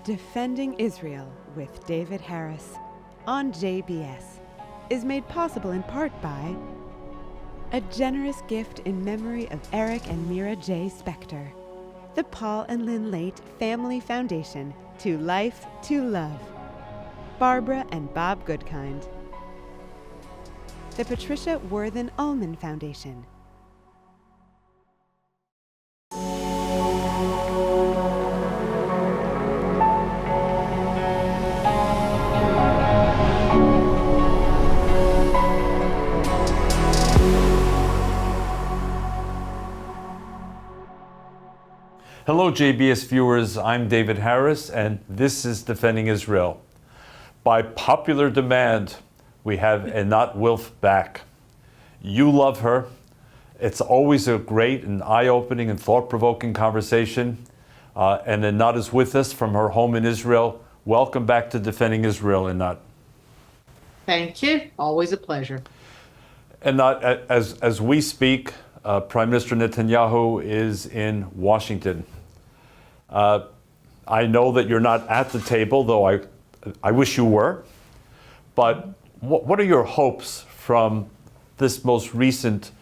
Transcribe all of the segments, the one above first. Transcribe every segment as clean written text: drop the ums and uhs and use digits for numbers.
Defending Israel with David Harris on JBS is made possible in part by a generous gift in memory of Eric and Mira J. Spector, the Paul and Lynn Late Family Foundation, To Life, to Love, Barbara and Bob Goodkind, the Patricia Worthen Ullman Foundation, Hello JBS viewers, I'm David Harris and this is Defending Israel. By popular demand, we have Einat Wilf back. You love her. It's always a great and eye-opening and thought-provoking conversation. And Einat is with us from her home in Israel. Welcome back to Defending Israel, Einat. Thank you. Always a pleasure. Einat, as we speak, Prime Minister Netanyahu is in Washington. I know that you're not at the table, though I wish you were. But what are your hopes from this most recent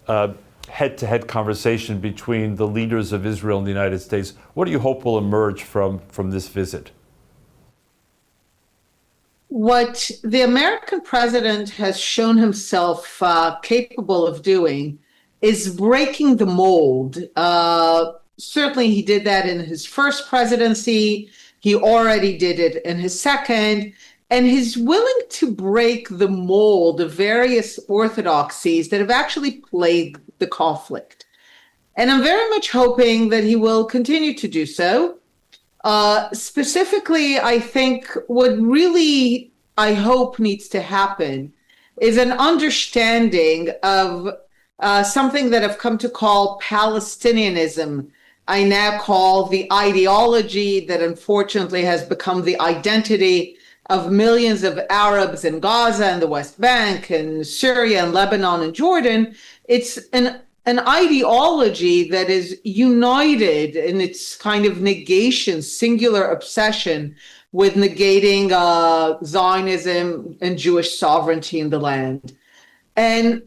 head-to-head conversation between the leaders of Israel and the United States? What do you hope will emerge from this visit? What the American president has shown himself capable of doing is breaking the mold. Certainly he did that in his first presidency. He already did it in his second. And he's willing to break the mold of various orthodoxies that have actually plagued the conflict. And I'm very much hoping that he will continue to do so. Specifically, I think what really I hope needs to happen is an understanding of something that I've come to call Palestinianism. I now call the ideology that unfortunately has become the identity of millions of Arabs in Gaza and the West Bank and Syria and Lebanon and Jordan. It's an ideology that is united in its kind of negation, singular obsession with negating Zionism and Jewish sovereignty in the land. And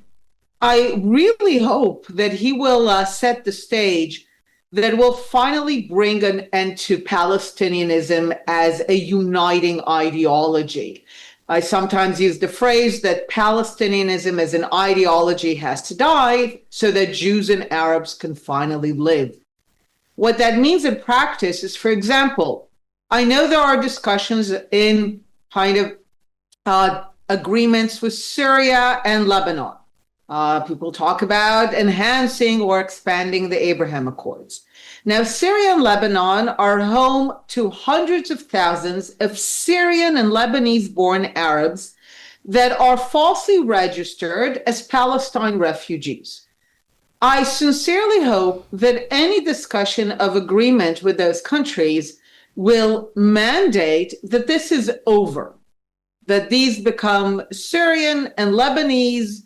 I really hope that he will set the stage that will finally bring an end to Palestinianism as a uniting ideology. I sometimes use the phrase that Palestinianism as an ideology has to die so that Jews and Arabs can finally live. What that means in practice is, for example, I know there are discussions in kind of agreements with Syria and Lebanon. People talk about enhancing or expanding the Abraham Accords. Now, Syria and Lebanon are home to hundreds of thousands of Syrian and Lebanese-born Arabs that are falsely registered as Palestine refugees. I sincerely hope that any discussion of agreement with those countries will mandate that this is over, that these become Syrian and Lebanese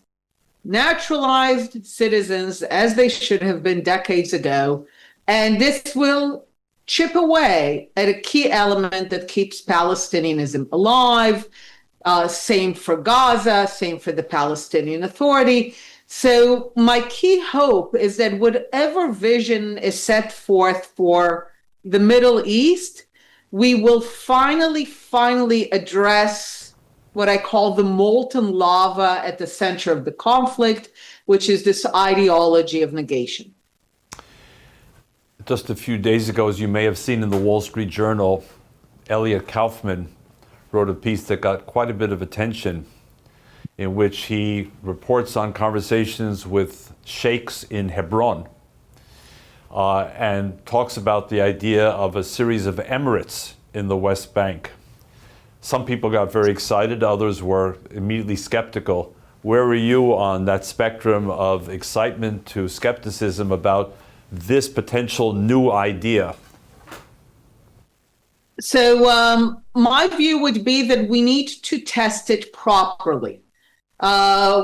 naturalized citizens as they should have been decades ago. And this will chip away at a key element that keeps Palestinianism alive. Same for Gaza, same for the Palestinian Authority. So my key hope is that whatever vision is set forth for the Middle East, we will finally address what I call the molten lava at the center of the conflict, which is this ideology of negation. Just a few days ago, as you may have seen in the Wall Street Journal, Elliot Kaufman wrote a piece that got quite a bit of attention, in which he reports on conversations with sheikhs in Hebron and talks about the idea of a series of emirates in the West Bank. Some people got very excited, others were immediately skeptical. Where were you on that spectrum of excitement to skepticism about this potential new idea? So my view would be that we need to test it properly,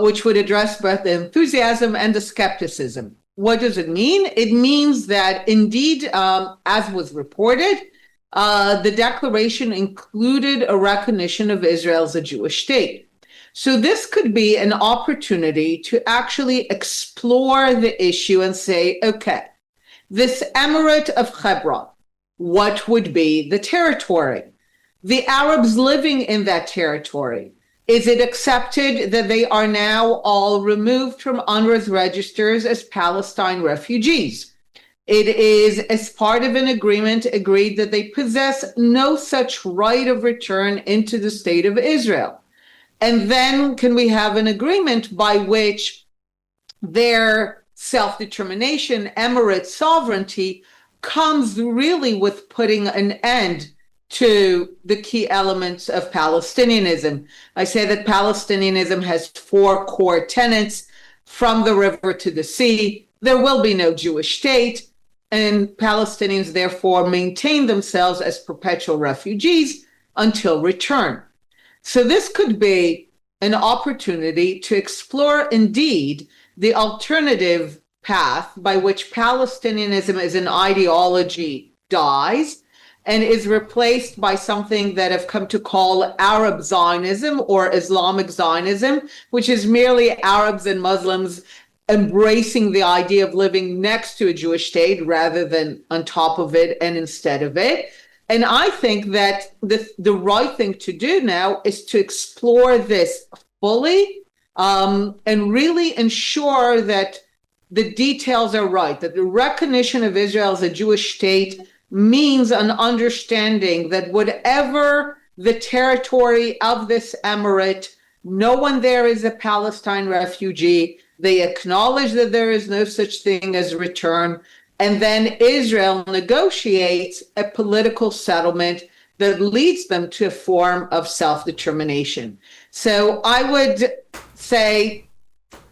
which would address both the enthusiasm and the skepticism. What does it mean? It means that indeed, as was reported, the declaration included a recognition of Israel as a Jewish state. So this could be an opportunity to actually explore the issue and say, okay, this emirate of Hebron, what would be the territory? The Arabs living in that territory, is it accepted that they are now all removed from UNRWA's registers as Palestine refugees? It is, as part of an agreement, agreed that they possess no such right of return into the state of Israel. And then can we have an agreement by which their self-determination, emirate sovereignty, comes really with putting an end to the key elements of Palestinianism. I say that Palestinianism has 4 core tenets: from the river to the sea, there will be no Jewish state, and Palestinians therefore maintain themselves as perpetual refugees until return. So this could be an opportunity to explore indeed the alternative path by which Palestinianism as an ideology dies and is replaced by something that I've come to call Arab Zionism or Islamic Zionism, which is merely Arabs and Muslims embracing the idea of living next to a Jewish state rather than on top of it and instead of it. And I think that the right thing to do now is to explore this fully and really ensure that the details are right, that the recognition of Israel as a Jewish state means an understanding that whatever the territory of this emirate, no one there is a Palestine refugee. They acknowledge that there is no such thing as return. And then Israel negotiates a political settlement that leads them to a form of self-determination. So I would say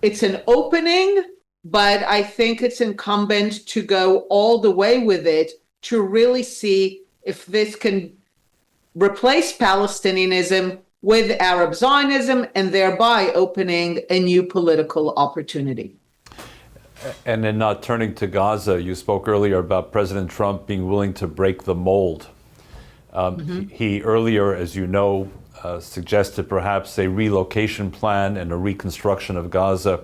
it's an opening, but I think it's incumbent to go all the way with it to really see if this can replace Palestinianism with Arab Zionism and thereby opening a new political opportunity. And then turning to Gaza, you spoke earlier about President Trump being willing to break the mold. He earlier, as you know, suggested perhaps a relocation plan and a reconstruction of Gaza.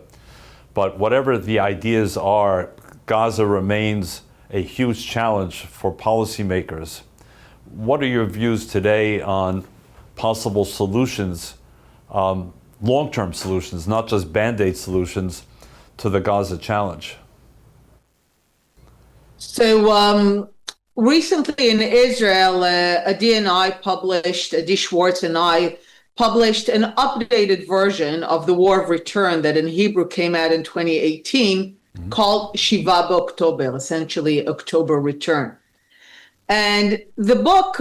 But whatever the ideas are, Gaza remains a huge challenge for policymakers. What are your views today on possible solutions, long-term solutions, not just Band-Aid solutions, to the Gaza challenge? So recently in Israel, Adi Schwartz and I published an updated version of the War of Return that in Hebrew came out in 2018 called Shiva B'October, essentially October Return. And the book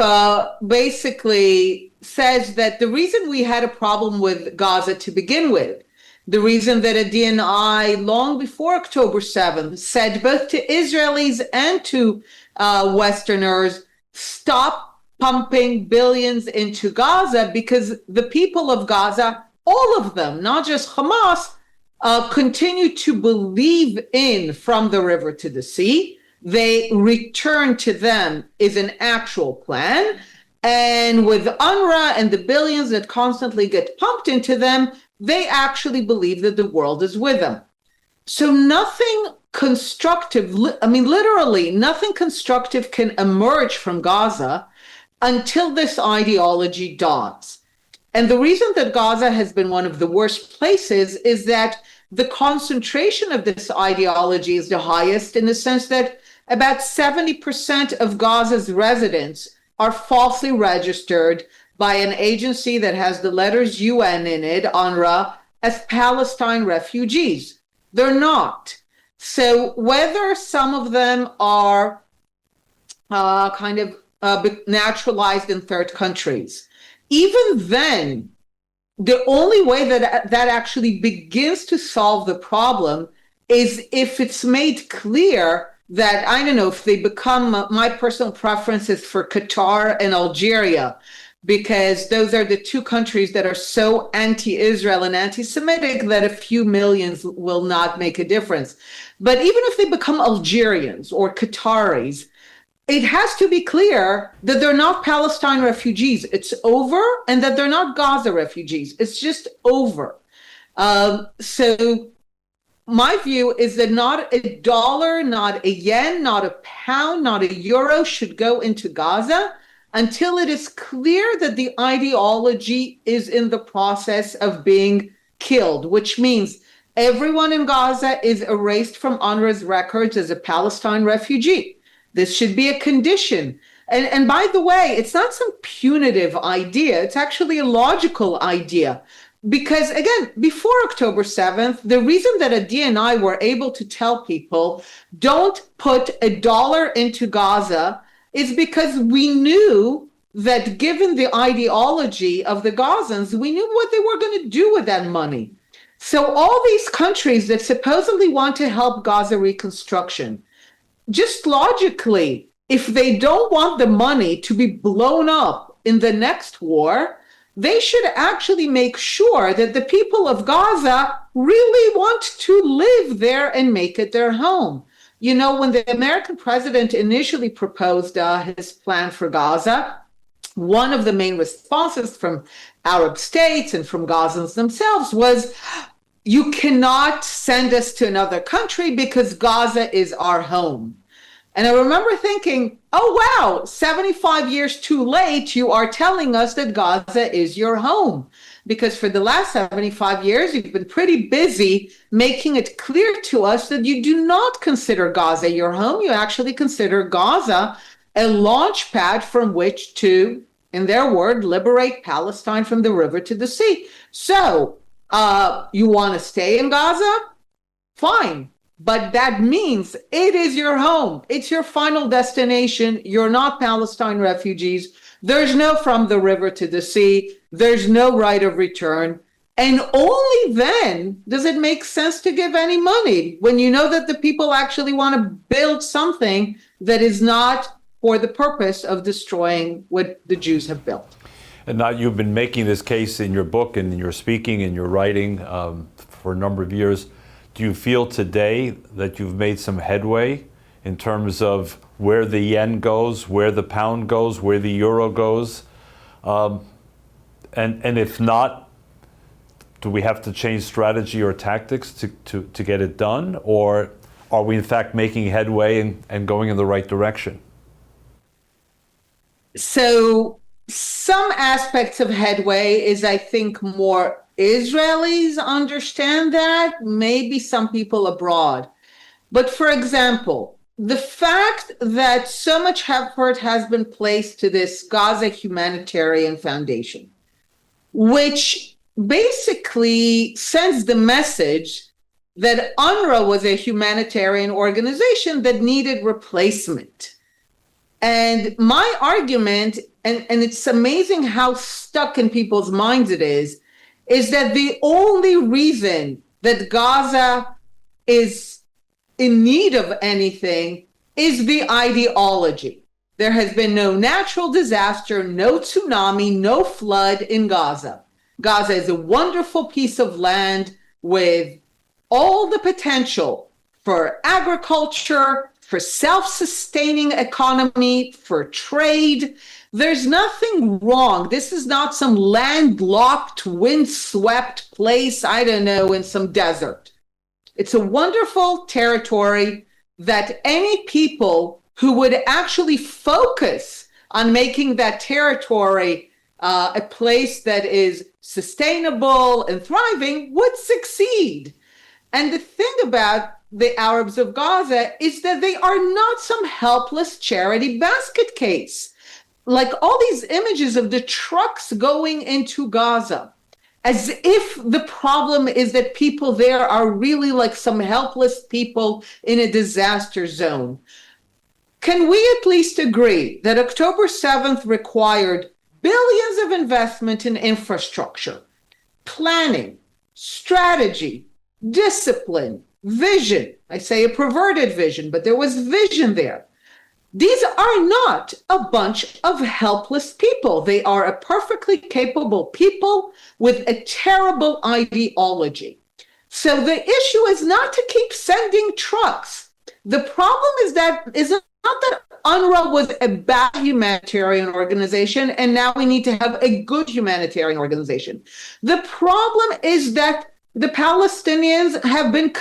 basically says that the reason we had a problem with Gaza to begin with, the reason that Adi and I, long before October 7th, said both to Israelis and to Westerners, stop pumping billions into Gaza, because the people of Gaza, all of them, not just Hamas, continue to believe in from the river to the sea. They return to them is an actual plan. And with UNRWA and the billions that constantly get pumped into them, they actually believe that the world is with them. So nothing constructive, literally nothing constructive can emerge from Gaza until this ideology dawns. And the reason that Gaza has been one of the worst places is that the concentration of this ideology is the highest, in the sense that about 70% of Gaza's residents are falsely registered by an agency that has the letters UN in it, UNRWA, as Palestine refugees. They're not. So whether some of them are naturalized in third countries, even then, the only way that actually begins to solve the problem is if it's made clear that, I don't know, if they become, my personal preference is for Qatar and Algeria, because those are the two countries that are so anti-Israel and anti-Semitic that a few millions will not make a difference. But even if they become Algerians or Qataris, it has to be clear that they're not Palestine refugees. It's over, and that they're not Gaza refugees. It's just over. So my view is that not a dollar, not a yen, not a pound, not a euro should go into Gaza until it is clear that the ideology is in the process of being killed, which means everyone in Gaza is erased from UNRWA's records as a Palestine refugee. This should be a condition. And by the way, it's not some punitive idea. It's actually a logical idea. Because again, before October 7th, the reason that Adi and I were able to tell people don't put a dollar into Gaza is because we knew that given the ideology of the Gazans, we knew what they were going to do with that money. So all these countries that supposedly want to help Gaza reconstruction, just logically, if they don't want the money to be blown up in the next war, they should actually make sure that the people of Gaza really want to live there and make it their home. You know, when the American president initially proposed his plan for Gaza, one of the main responses from Arab states and from Gazans themselves was, you cannot send us to another country because Gaza is our home. And I remember thinking, oh, wow, 75 years too late, you are telling us that Gaza is your home. Because for the last 75 years, you've been pretty busy making it clear to us that you do not consider Gaza your home. You actually consider Gaza a launch pad from which to, in their word, liberate Palestine from the river to the sea. So you want to stay in Gaza? Fine. But that means it is your home. It's your final destination. You're not Palestine refugees. There's no from the river to the sea. There's no right of return. And only then does it make sense to give any money, when you know that the people actually want to build something that is not for the purpose of destroying what the Jews have built. And now you've been making this case in your book and in your speaking and your writing for a number of years. Do you feel today that you've made some headway in terms of where the yen goes, where the pound goes, where the euro goes? And if not, do we have to change strategy or tactics to get it done? Or are we in fact making headway and going in the right direction? So some aspects of headway is, I think, more Israelis understand that, maybe some people abroad. But for example, the fact that so much effort has been placed to this Gaza Humanitarian Foundation, which basically sends the message that UNRWA was a humanitarian organization that needed replacement. And my argument, and it's amazing how stuck in people's minds it is that the only reason that Gaza is in need of anything is the ideology. There has been no natural disaster, no tsunami, no flood in Gaza. Gaza is a wonderful piece of land with all the potential for agriculture, for self-sustaining economy, for trade. There's nothing wrong. This is not some landlocked, windswept place, I don't know, in some desert. It's a wonderful territory that any people who would actually focus on making that territory a place that is sustainable and thriving would succeed. And the thing about the Arabs of Gaza is that they are not some helpless charity basket case. Like all these images of the trucks going into Gaza, as if the problem is that people there are really like some helpless people in a disaster zone. Can we at least agree that October 7th required billions of investment in infrastructure, planning, strategy, discipline, vision? I say a perverted vision, but there was vision there. These are not a bunch of helpless people. They are a perfectly capable people with a terrible ideology. So the issue is not to keep sending trucks. The problem is that isn't that UNRWA was a bad humanitarian organization, and now we need to have a good humanitarian organization. The problem is that the Palestinians have been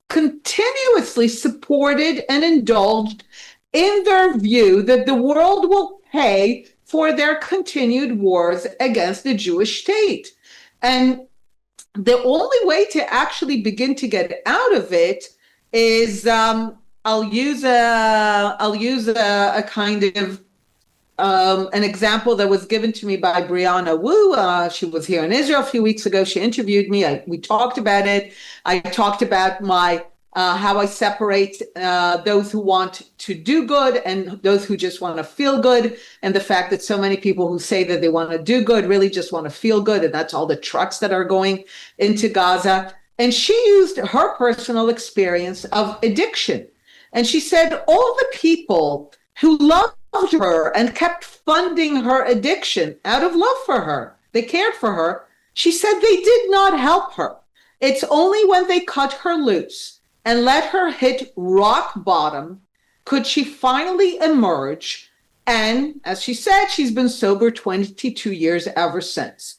continuously supported and indulged in their view that the world will pay for their continued wars against the Jewish state. And the only way to actually begin to get out of it is I'll use a kind of an example that was given to me by Brianna Wu. She was here in Israel a few weeks ago. She interviewed me. We talked about it. I talked about my how I separate those who want to do good and those who just want to feel good, and the fact that so many people who say that they want to do good really just want to feel good, and that's all the trucks that are going into Gaza. And she used her personal experience of addiction. And she said all the people who loved her and kept funding her addiction out of love for her, they cared for her, she said they did not help her. It's only when they cut her loose and let her hit rock bottom could she finally emerge. And as she said, she's been sober 22 years ever since.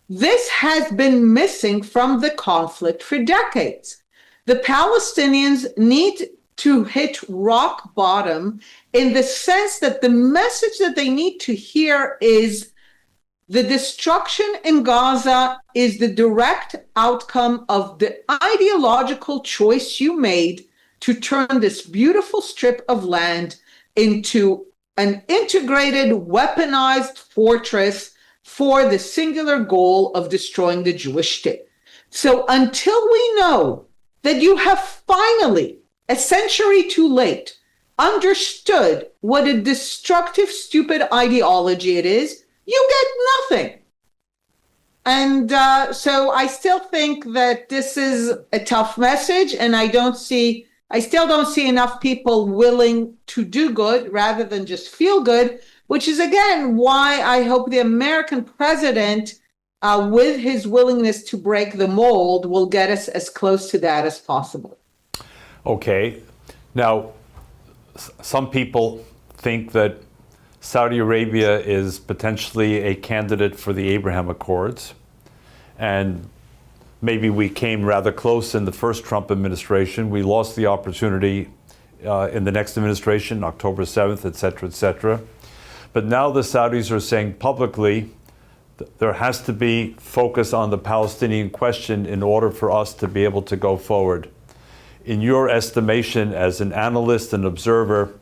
This has been missing from the conflict for decades. The Palestinians need to hit rock bottom in the sense that the message that they need to hear is the destruction in Gaza is the direct outcome of the ideological choice you made to turn this beautiful strip of land into an integrated, weaponized fortress for the singular goal of destroying the Jewish state. So until we know that you have finally, a century too late, understood what a destructive, stupid ideology it is, you get nothing. And so I still think that this is a tough message, and I still don't see enough people willing to do good rather than just feel good, which is, again, why I hope the American president, with his willingness to break the mold, will get us as close to that as possible. Okay. Now, some people think that Saudi Arabia is potentially a candidate for the Abraham Accords. And maybe we came rather close in the first Trump administration. We lost the opportunity in the next administration, October 7th, et cetera, et cetera. But now the Saudis are saying publicly there has to be focus on the Palestinian question in order for us to be able to go forward. In your estimation as an analyst and observer,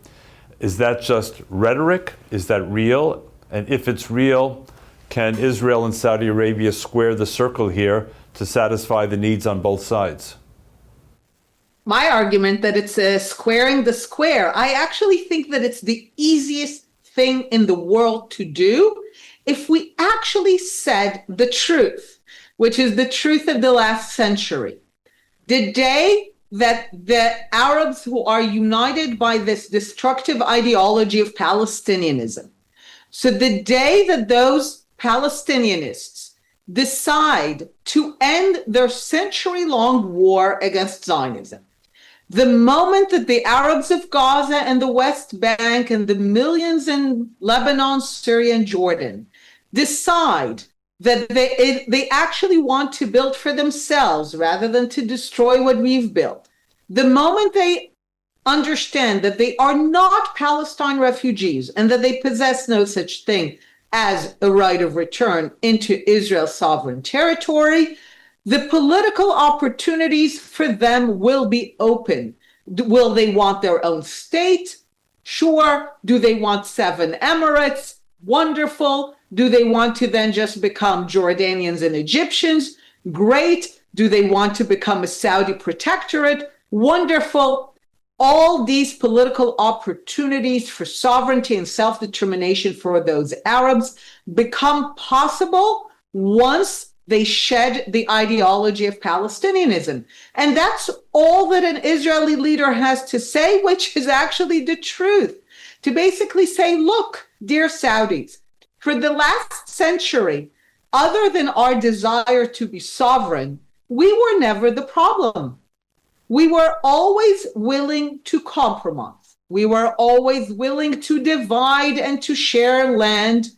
is that just rhetoric? Is that real? And if it's real, can Israel and Saudi Arabia square the circle here to satisfy the needs on both sides? My argument that it's squaring the square. I actually think that it's the easiest thing in the world to do if we actually said the truth, which is the truth of the last century. The day that the Arabs who are united by this destructive ideology of Palestinianism, so the day that those Palestinianists decide to end their century-long war against Zionism, the moment that the Arabs of Gaza and the West Bank and the millions in Lebanon, Syria, and Jordan decide that they actually want to build for themselves rather than to destroy what we've built, the moment they understand that they are not Palestine refugees and that they possess no such thing as a right of return into Israel's sovereign territory, the political opportunities for them will be open. Will they want their own state? Sure. Do they want 7 emirates? Wonderful. Do they want to then just become Jordanians and Egyptians? Great. Do they want to become a Saudi protectorate? Wonderful. All these political opportunities for sovereignty and self-determination for those Arabs become possible once they shed the ideology of Palestinianism. And that's all that an Israeli leader has to say, which is actually the truth. To basically say, look, dear Saudis, for the last century, other than our desire to be sovereign, we were never the problem. We were always willing to compromise. We were always willing to divide and to share land.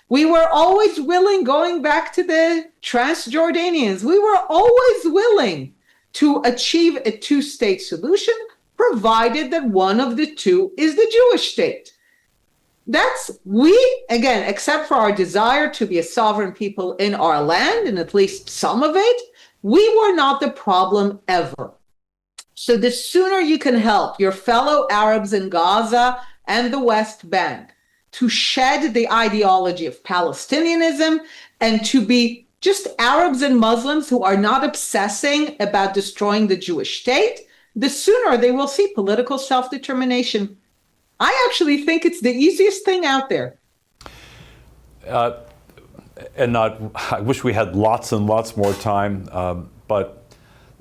We were always willing, going back to the Transjordanians, we were always willing to achieve a two-state solution, provided that one of the two is the Jewish state. Again, except for our desire to be a sovereign people in our land, and at least some of it, we were not the problem ever. So the sooner you can help your fellow Arabs in Gaza and the West Bank to shed the ideology of Palestinianism and to be just Arabs and Muslims who are not obsessing about destroying the Jewish state, the sooner they will see political self-determination. I actually think it's the easiest thing out there. I wish we had lots and lots more time, but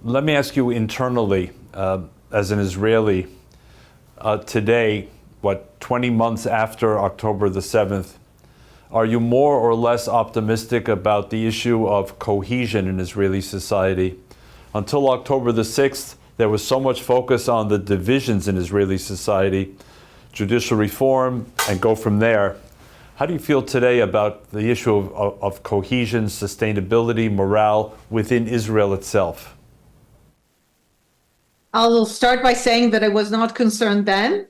let me ask you internally, as an Israeli, today, 20 months after October the 7th, are you more or less optimistic about the issue of cohesion in Israeli society? Until October the 6th, there was so much focus on the divisions in Israeli society, judicial reform, and go from there. How do you feel today about the issue of cohesion, sustainability, morale within Israel itself? I'll start by saying that I was not concerned then,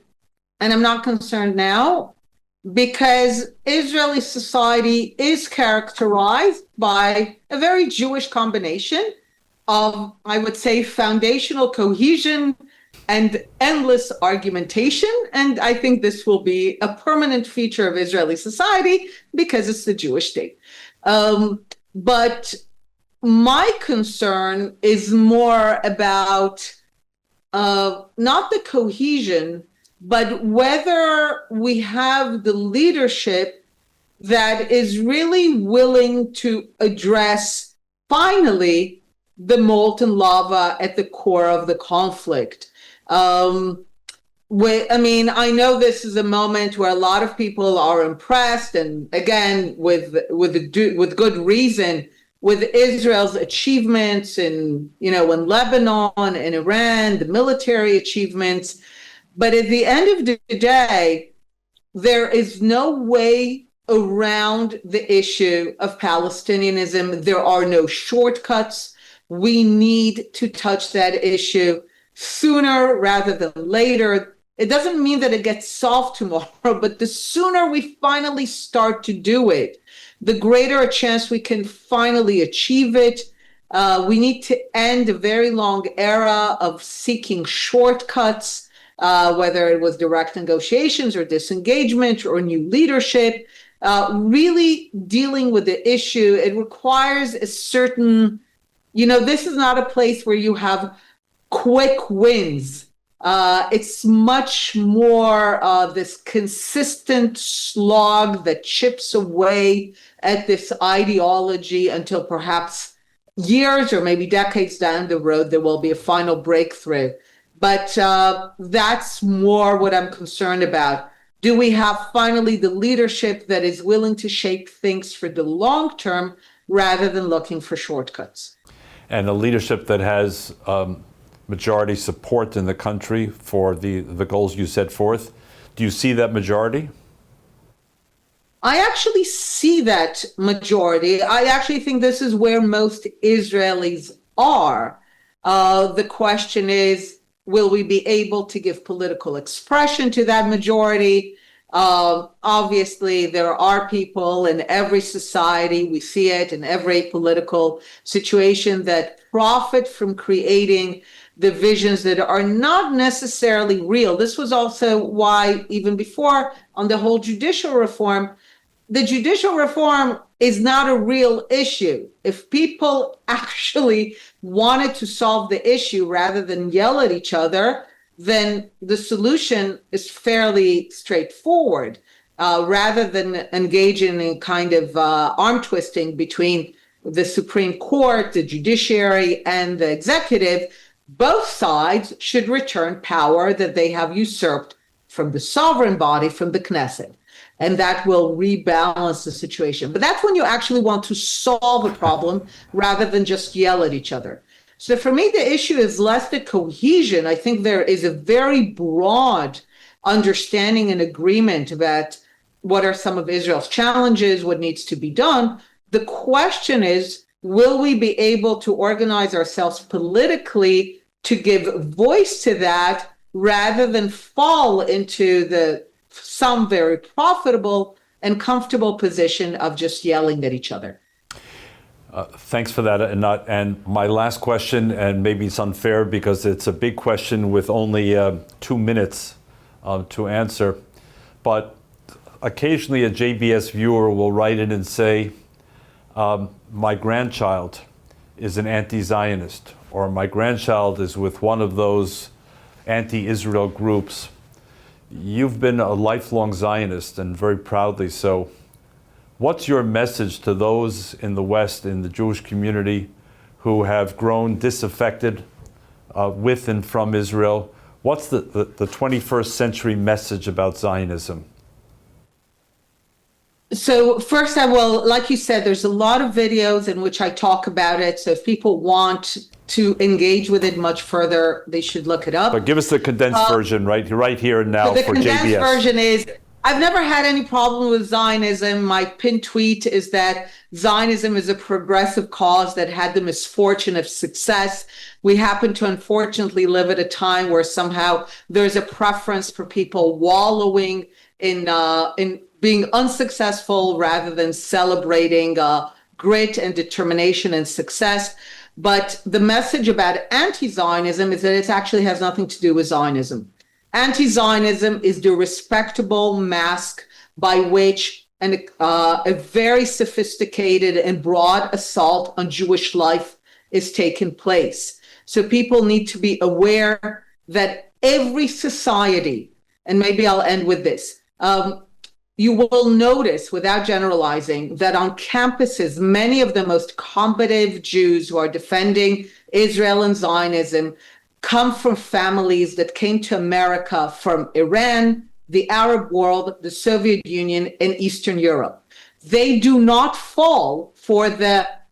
and I'm not concerned now, because Israeli society is characterized by a very Jewish combination of, I would say, foundational cohesion and endless argumentation. And I think this will be a permanent feature of Israeli society because it's the Jewish state. But my concern is more about not the cohesion, but whether we have the leadership that is really willing to address, finally, the molten lava at the core of the conflict. I know this is a moment where a lot of people are impressed, and again, with good reason, with Israel's achievements in Lebanon and Iran, the military achievements. But at the end of the day, there is no way around the issue of Palestinianism. There are no shortcuts. We need to touch that issue sooner rather than later. It doesn't mean that it gets solved tomorrow, but the sooner we finally start to do it, the greater a chance we can finally achieve it. We need to end a very long era of seeking shortcuts, whether it was direct negotiations or disengagement or new leadership. Really dealing with the issue, it requires a certain, this is not a place where you have quick wins. It's much more this consistent slog that chips away at this ideology until perhaps years or maybe decades down the road, there will be a final breakthrough. But that's more what I'm concerned about. Do we have finally the leadership that is willing to shape things for the long term rather than looking for shortcuts? And a leadership that has majority support in the country for the goals you set forth. Do you see that majority? I actually see that majority. I actually think this is where most Israelis are. The question is, will we be able to give political expression to that majority? Obviously, there are people in every society, we see it in every political situation, that profit from creating divisions that are not necessarily real. This was also why, even before, on the whole judicial reform, the judicial reform is not a real issue. If people actually wanted to solve the issue rather than yell at each other, then the solution is fairly straightforward. Rather than engage in a kind of arm twisting between the Supreme Court, the judiciary, and the executive, both sides should return power that they have usurped from the sovereign body, from the Knesset. And that will rebalance the situation. But that's when you actually want to solve a problem rather than just yell at each other. So for me, the issue is less the cohesion. I think there is a very broad understanding and agreement about what are some of Israel's challenges, what needs to be done. The question is, will we be able to organize ourselves politically to give voice to that rather than fall into some very profitable and comfortable position of just yelling at each other? Thanks for that, Einat. And my last question, and maybe it's unfair because it's a big question with only 2 minutes to answer, but occasionally a JBS viewer will write in and say, my grandchild is an anti-Zionist, or my grandchild is with one of those anti-Israel groups. You've been a lifelong Zionist, and very proudly so. What's your message to those in the West, in the Jewish community, who have grown disaffected with and from Israel? What's the 21st century message about Zionism? So first I will, like you said, there's a lot of videos in which I talk about it. So if people want to engage with it much further, they should look it up. But give us the condensed version right here and now the for condensed JBS. Version is, I've never had any problem with Zionism. My pinned tweet is that Zionism is a progressive cause that had the misfortune of success. We happen to unfortunately live at a time where somehow there's a preference for people wallowing in being unsuccessful rather than celebrating grit and determination and success. But the message about anti-Zionism is that it actually has nothing to do with Zionism. Anti-Zionism is the respectable mask by which a very sophisticated and broad assault on Jewish life is taking place. So people need to be aware that every society, and maybe I'll end with this, you will notice, without generalizing, that on campuses, many of the most combative Jews who are defending Israel and Zionism come from families that came to America from Iran, the Arab world, the Soviet Union, and Eastern Europe. They do not fall for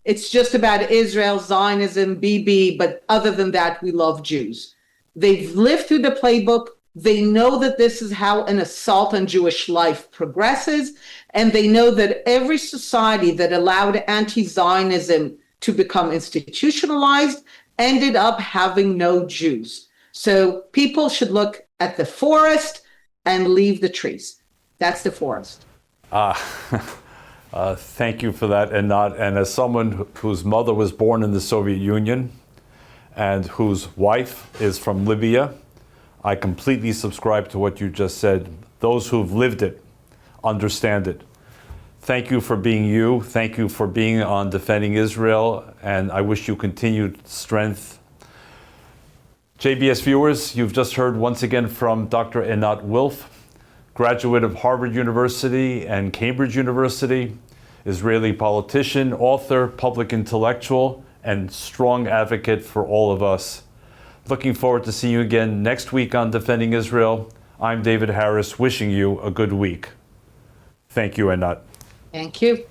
it's just about Israel, Zionism, BB, but other than that, we love Jews. They've lived through the playbook. They know that this is how an assault on Jewish life progresses, and they know that every society that allowed anti-Zionism to become institutionalized ended up having no Jews. So people should look at the forest and leave the trees. That's the forest. Thank you for that, Einat. And as someone whose mother was born in the Soviet Union and whose wife is from Libya, I completely subscribe to what you just said. Those who've lived it understand it. Thank you for being you. Thank you for being on Defending Israel, and I wish you continued strength. JBS viewers, you've just heard once again from Dr. Einat Wilf, graduate of Harvard University and Cambridge University, Israeli politician, author, public intellectual, and strong advocate for all of us. Looking forward to seeing you again next week on Defending Israel. I'm David Harris, wishing you a good week. Thank you, Einat. Thank you.